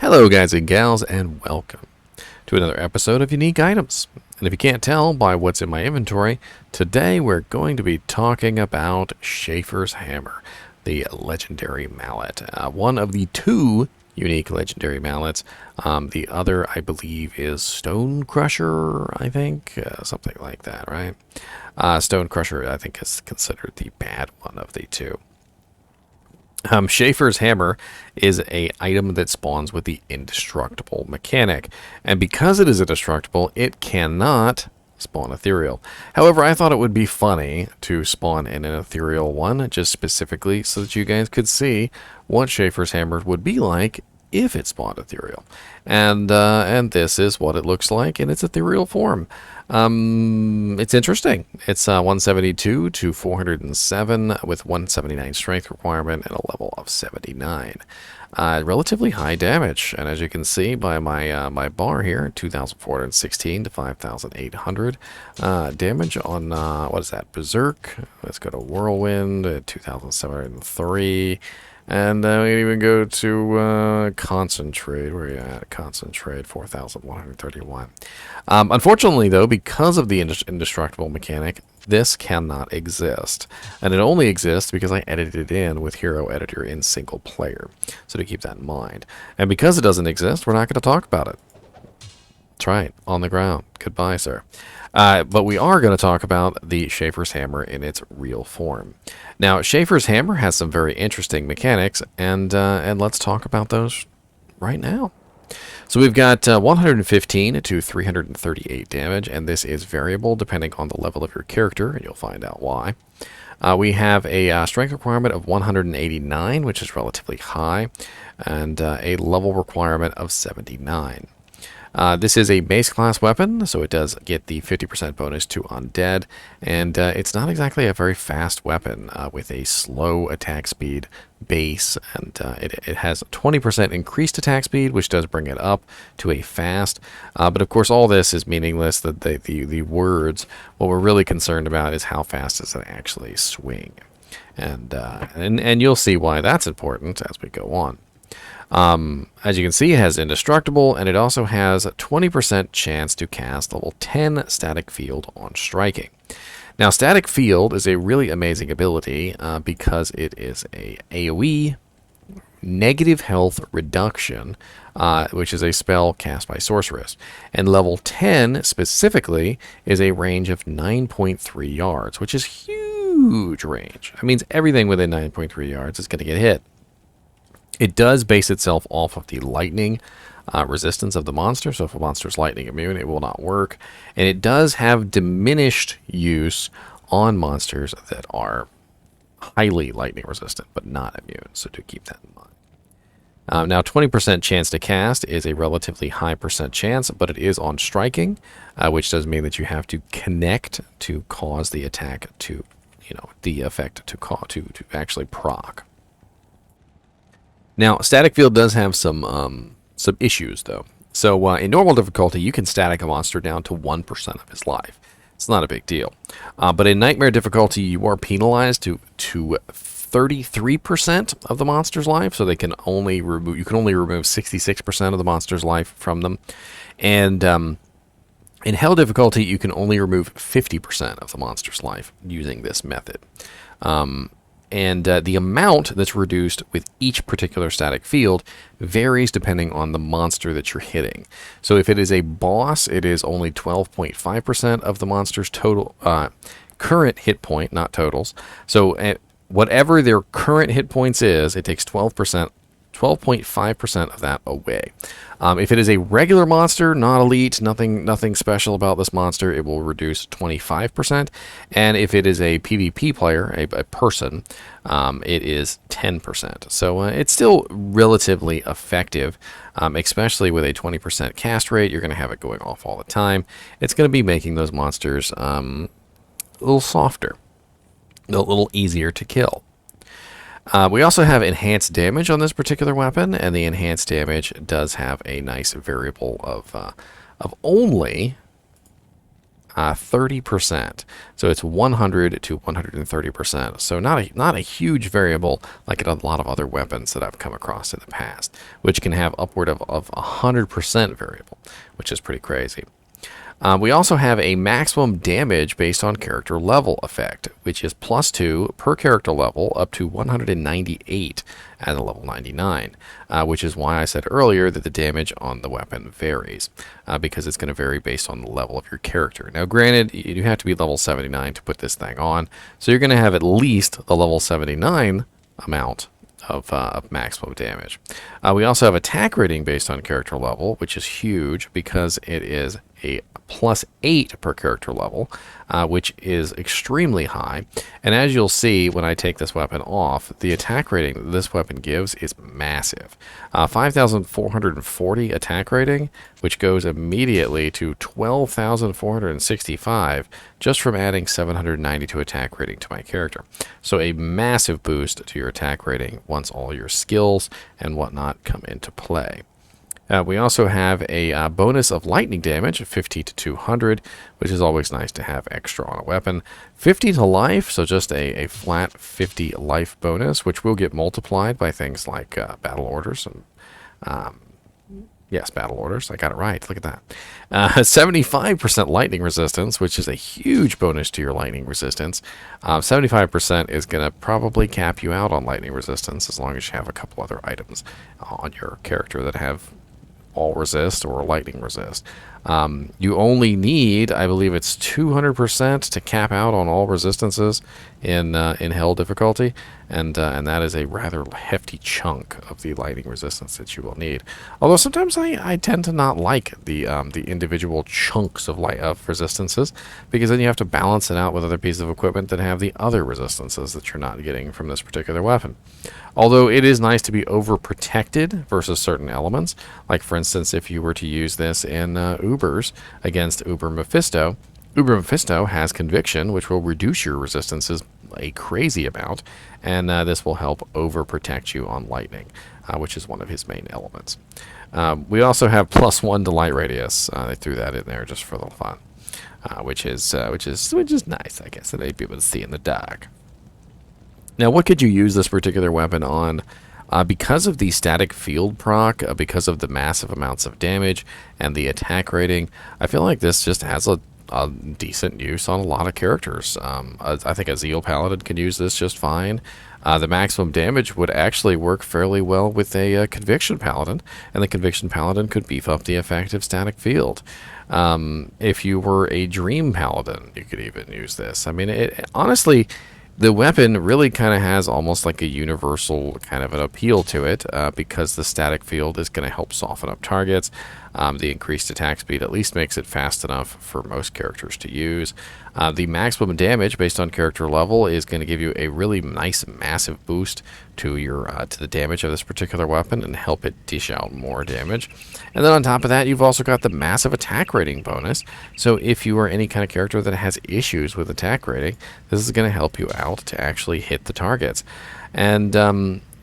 Hello guys and gals, and welcome to another episode of Unique Items. And if you can't tell by what's in my inventory, today we're going to be talking about Schaefer's Hammer, the legendary mallet. One of the two unique legendary mallets. The other, I believe, is Stone Crusher, I think. Something like that, right? Stone Crusher, I think, is considered the bad one of the two. Schaefer's Hammer is a item that spawns with the Indestructible mechanic, and because it is indestructible, it cannot spawn ethereal. However, I thought it would be funny to spawn in an ethereal one, just specifically so that you guys could see what Schaefer's Hammer would be like if it spawned ethereal. And this is what it looks like in its ethereal form. It's interesting. It's 172 to 407 with 179 strength requirement and a level of 79. Relatively high damage, and as you can see by my my bar here, 2,416 to 5,800 damage on what is that? Berserk. Let's go to Whirlwind, 2,703. And we can even go to Concentrate. Where are you at? Concentrate, 4,131. Unfortunately, though, because of the indestructible mechanic, this cannot exist. And it only exists because I edited it in with Hero Editor in single player. So to keep that in mind. And because it doesn't exist, we're not going to talk about it. That's right, on the ground. Goodbye, sir. But we are going to talk about the Schaefer's Hammer in its real form. Now, Schaefer's Hammer has some very interesting mechanics, and let's talk about those right now. So we've got 115 to 338 damage, and this is variable depending on the level of your character, and you'll find out why. We have a strength requirement of 189, which is relatively high, and a level requirement of 79. This is a base class weapon, so it does get the 50% bonus to Undead, and it's not exactly a very fast weapon with a slow attack speed base, and it has 20% increased attack speed, which does bring it up to a fast, but of course all this is meaningless. The words, what we're really concerned about is how fast does it actually swing, and you'll see why that's important as we go on. As you can see, it has Indestructible, and it also has a 20% chance to cast level 10 Static Field on striking. Now, Static Field is a really amazing ability because it is a AoE negative health reduction, which is a spell cast by Sorceress. And level 10 specifically is a range of 9.3 yards, which is huge range. That means everything within 9.3 yards is going to get hit. It does base itself off of the lightning resistance of the monster, so if a monster is lightning immune, it will not work. And it does have diminished use on monsters that are highly lightning resistant, but not immune, so do keep that in mind. Now, 20% chance to cast is a relatively high percent chance, but it is on striking, which does mean that you have to connect to cause the attack to, the effect to actually proc. Now, Static Field does have some issues, though. So, in normal difficulty, you can static a monster down to 1% of his life. It's not a big deal. But in Nightmare difficulty, you are penalized to 33% of the monster's life, so you can only remove 66% of the monster's life from them. And in Hell difficulty, you can only remove 50% of the monster's life using this method. And the amount that's reduced with each particular static field varies depending on the monster that you're hitting. So if it is a boss, it is only 12.5% of the monster's total current hit point, not totals. So whatever their current hit points is, it takes 12.5% of that away. If it is a regular monster, not elite, nothing special about this monster, it will reduce 25%. And if it is a PvP player, a person, it is 10%. So it's still relatively effective, especially with a 20% cast rate. You're going to have it going off all the time. It's going to be making those monsters a little softer, a little easier to kill. We also have enhanced damage on this particular weapon, and the enhanced damage does have a nice variable of only 30%. So it's 100 to 130%. So not a huge variable like in a lot of other weapons that I've come across in the past, which can have upward of 100% variable, which is pretty crazy. We also have a maximum damage based on character level effect, which is +2 per character level up to 198 at a level 99, which is why I said earlier that the damage on the weapon varies, because it's going to vary based on the level of your character. Now, granted, you have to be level 79 to put this thing on, so you're going to have at least the level 79 amount of maximum damage. We also have attack rating based on character level, which is huge because it is a +8 per character level, which is extremely high. And as you'll see when I take this weapon off, the attack rating that this weapon gives is massive. 5,440 attack rating, which goes immediately to 12,465 just from adding 792 attack rating to my character. So a massive boost to your attack rating once all your skills and whatnot come into play. We also have a bonus of lightning damage of 50 to 200, which is always nice to have extra on a weapon. 50 to life, so just a flat 50 life bonus, which will get multiplied by things like battle orders. And yes, battle orders. I got it right. Look at that. 75% lightning resistance, which is a huge bonus to your lightning resistance. 75% is going to probably cap you out on lightning resistance as long as you have a couple other items on your character that have all resist or lightning resist. You only need, I believe it's 200% to cap out on all resistances in hell difficulty, and that is a rather hefty chunk of the lightning resistance that you will need. Although sometimes I tend to not like the individual chunks of resistances, because then you have to balance it out with other pieces of equipment that have the other resistances that you're not getting from this particular weapon. Although it is nice to be overprotected versus certain elements, like for instance if you were to use this in Ubers against Uber Mephisto. Uber Mephisto has Conviction, which will reduce your resistances a crazy amount, and this will help overprotect you on lightning, which is one of his main elements. We also have +1 to light radius. They threw that in there just for the fun, which is nice, I guess, that they'd be able to see in the dark. Now, what could you use this particular weapon on? Because of the static field proc, because of the massive amounts of damage and the attack rating, I feel like this just has a decent use on a lot of characters. I think a Zeal Paladin can use this just fine. The maximum damage would actually work fairly well with a Conviction Paladin, and the Conviction Paladin could beef up the effective static field. If you were a Dream Paladin, you could even use this. I mean, honestly, the weapon really kind of has almost like a universal kind of an appeal to it, because the static field is going to help soften up targets. The increased attack speed at least makes it fast enough for most characters to use. The maximum damage based on character level is going to give you a really nice massive boost to your to the damage of this particular weapon and help it dish out more damage. And then on top of that, you've also got the massive attack rating bonus. So if you are any kind of character that has issues with attack rating, this is going to help you out to actually hit the targets. And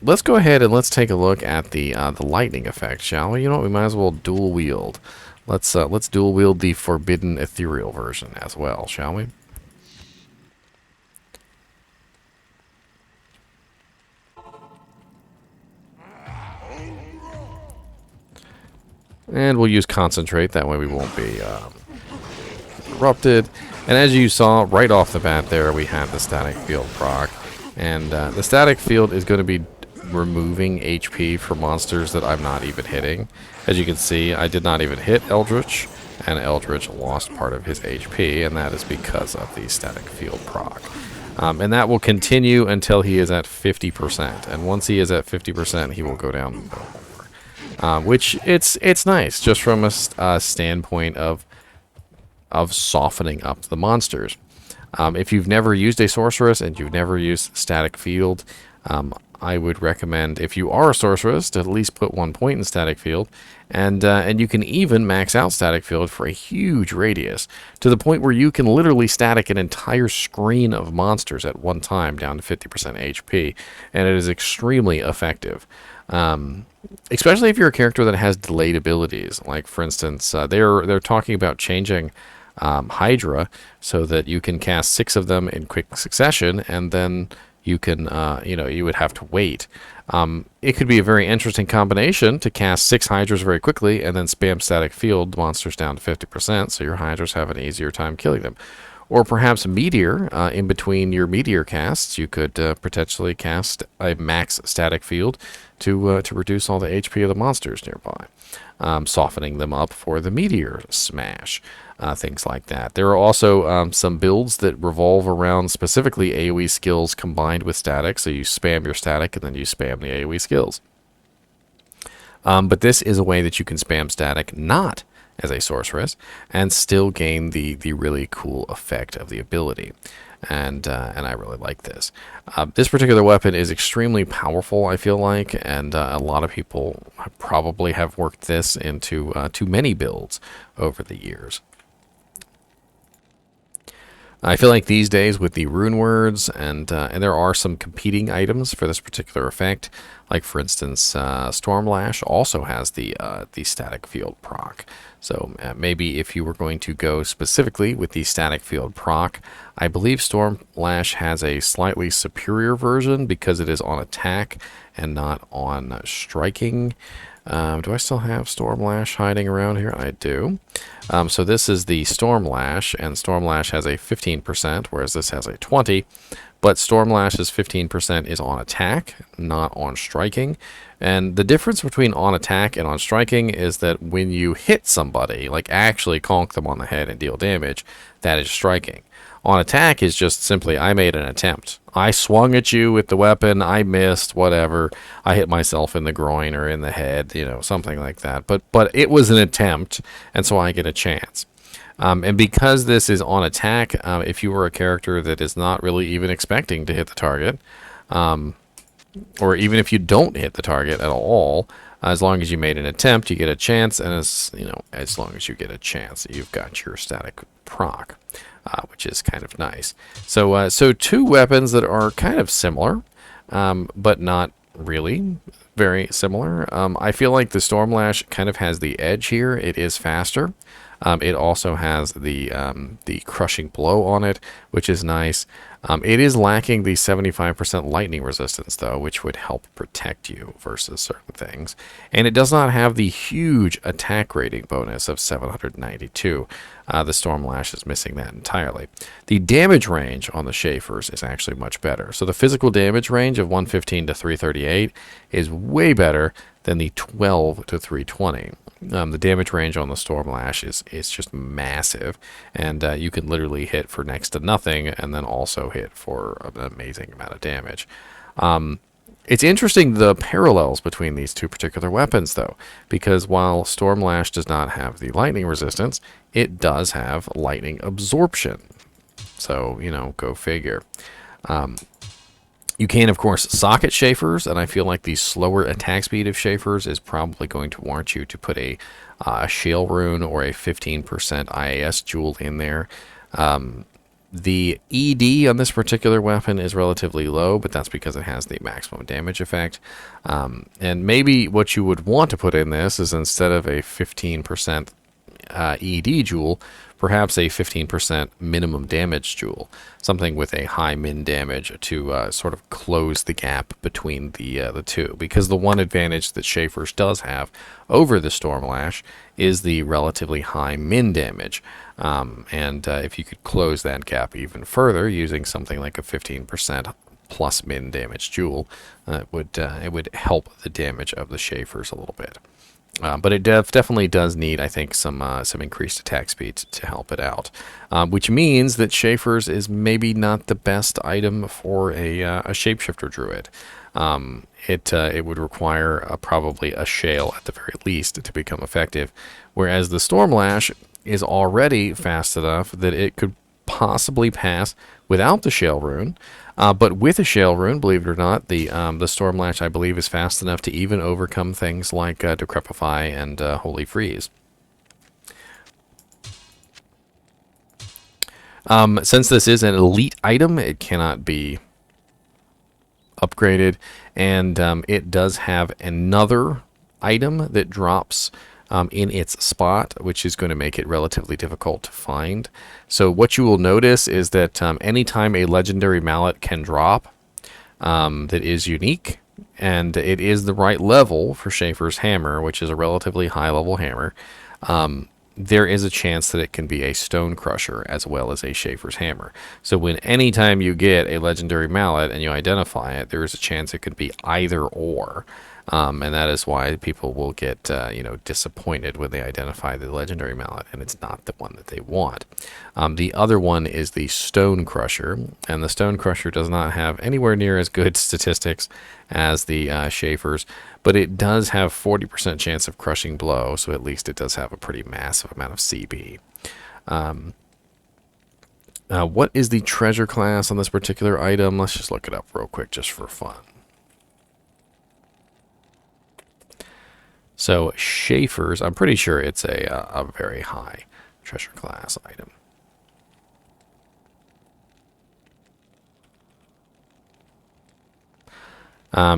let's go ahead and let's take a look at the lightning effect, shall we? You know what? We might as well dual wield. Let's dual wield the forbidden ethereal version as well, shall we? And we'll use concentrate, that way we won't be corrupted. And as you saw right off the bat there, we have the static field proc. And the static field is going to be removing HP for monsters that I'm not even hitting. As you can see, I did not even hit Eldritch, and Eldritch lost part of his HP, and that is because of the static field proc. And that will continue until he is at 50%. And once he is at 50%, he will go down no more. Which it's nice, just from a standpoint of softening up the monsters. If you've never used a sorceress and you've never used static field, I would recommend, if you are a sorceress, to at least put 1 point in static field, and you can even max out static field for a huge radius, to the point where you can literally static an entire screen of monsters at one time down to 50% HP, and it is extremely effective. Especially if you're a character that has delayed abilities, like for instance, they're talking about changing Hydra, so that you can cast 6 of them in quick succession, and then you can, you would have to wait. It could be a very interesting combination to cast 6 Hydras very quickly and then spam static field monsters down to 50%, so your Hydras have an easier time killing them. Or perhaps Meteor, in between your Meteor casts, you could potentially cast a max static field to reduce all the HP of the monsters nearby, softening them up for the Meteor smash, things like that. There are also some builds that revolve around specifically AoE skills combined with static, so you spam your static and then you spam the AoE skills. But this is a way that you can spam static not as a sorceress and still gain the really cool effect of the ability. And I really like this. This particular weapon is extremely powerful, I feel like, and a lot of people probably have worked this into too many builds over the years. I feel like these days with the rune words, and there are some competing items for this particular effect, like for instance, Stormlash also has the static field proc. So maybe if you were going to go specifically with the static field proc, I believe Stormlash has a slightly superior version because it is on attack and not on striking. Do I still have Stormlash hiding around here? I do. So this is the Stormlash, and Stormlash has a 15%, whereas this has a 20%. But Stormlash's 15% is on attack, not on striking. And the difference between on attack and on striking is that when you hit somebody, like actually conk them on the head and deal damage, that is striking. On attack is just simply, I made an attempt. I swung at you with the weapon, I missed, whatever. I hit myself in the groin or in the head, something like that. But it was an attempt, and so I get a chance. And because this is on attack, if you were a character that is not really even expecting to hit the target, or even if you don't hit the target at all, as long as you made an attempt, you get a chance, and as long as you get a chance, you've got your static proc. Which is kind of nice. So, so 2 weapons that are kind of similar, but not really very similar. I feel like the Stormlash kind of has the edge here. It is faster. It also has the crushing blow on it, which is nice. It is lacking the 75% lightning resistance, though, which would help protect you versus certain things. And it does not have the huge attack rating bonus of 792. The Stormlash is missing that entirely. The damage range on the Schaefers is actually much better. So the physical damage range of 115 to 338 is way better than the 12 to 320. The damage range on the Stormlash is just massive, and you can literally hit for next to nothing and then also hit for an amazing amount of damage. It's interesting the parallels between these 2 particular weapons, though, because while Stormlash does not have the lightning resistance, it does have lightning absorption. So, go figure. You can, of course, socket Schaefers, and I feel like the slower attack speed of Schaefers is probably going to warrant you to put a Shale Rune or a 15% IAS jewel in there. The ED on this particular weapon is relatively low, but that's because it has the maximum damage effect. And maybe what you would want to put in this is instead of a 15% ED jewel, perhaps a 15% minimum damage jewel, something with a high min damage to sort of close the gap between the 2. Because the one advantage that Schaefer's does have over the Stormlash is the relatively high min damage. And if you could close that gap even further using something like a 15% plus min damage jewel, it would help the damage of the Schaefers a little bit. But it definitely does need, I think, some increased attack speed to help it out, which means that Schaefer's is maybe not the best item for a shapeshifter druid. It would require probably a shale at the very least to become effective, whereas the Stormlash is already fast enough that it could possibly pass without the shale rune. But with a shale rune, believe it or not, the Stormlash, I believe, is fast enough to even overcome things like Decrepify and Holy Freeze. Since this is an elite item, it cannot be upgraded, and it does have another item that drops in its spot, which is going to make it relatively difficult to find. So what you will notice is that anytime a legendary mallet can drop that is unique, and it is the right level for Schaefer's hammer, which is a relatively high level hammer, there is a chance that it can be a stone crusher as well as a Schaefer's hammer. So when anytime you get a legendary mallet and you identify it, there is a chance it could be either or. And that is why people will get disappointed when they identify the legendary mallet and it's not the one that they want. The other one is the Stone Crusher, and the Stone Crusher does not have anywhere near as good statistics as the Schaefer's, but it does have 40% chance of crushing blow, so at least it does have a pretty massive amount of CB. What is the treasure class on this particular item? Let's just look it up real quick just for fun. So Schaefer's, I'm pretty sure it's a very high treasure class item.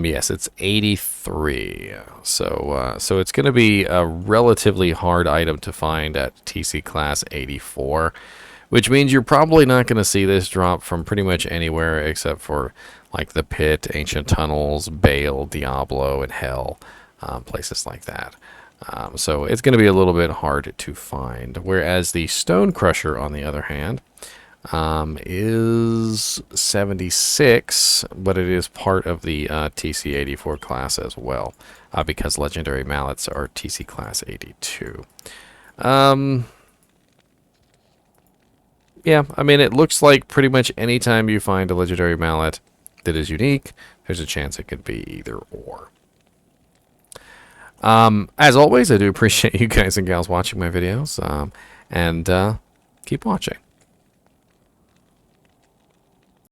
Yes, it's 83. So it's going to be a relatively hard item to find at TC class 84, which means you're probably not going to see this drop from pretty much anywhere except for like the Pit, Ancient Tunnels, Bale, Diablo, and Hell. Places like that. So it's going to be a little bit hard to find. Whereas the Stone Crusher, on the other hand, is 76, but it is part of the TC84 class as well, because legendary mallets are TC class 82. Yeah, I mean, it looks like pretty much anytime you find a legendary mallet that is unique, there's a chance it could be either or. As always, I do appreciate you guys and gals watching my videos, and keep watching.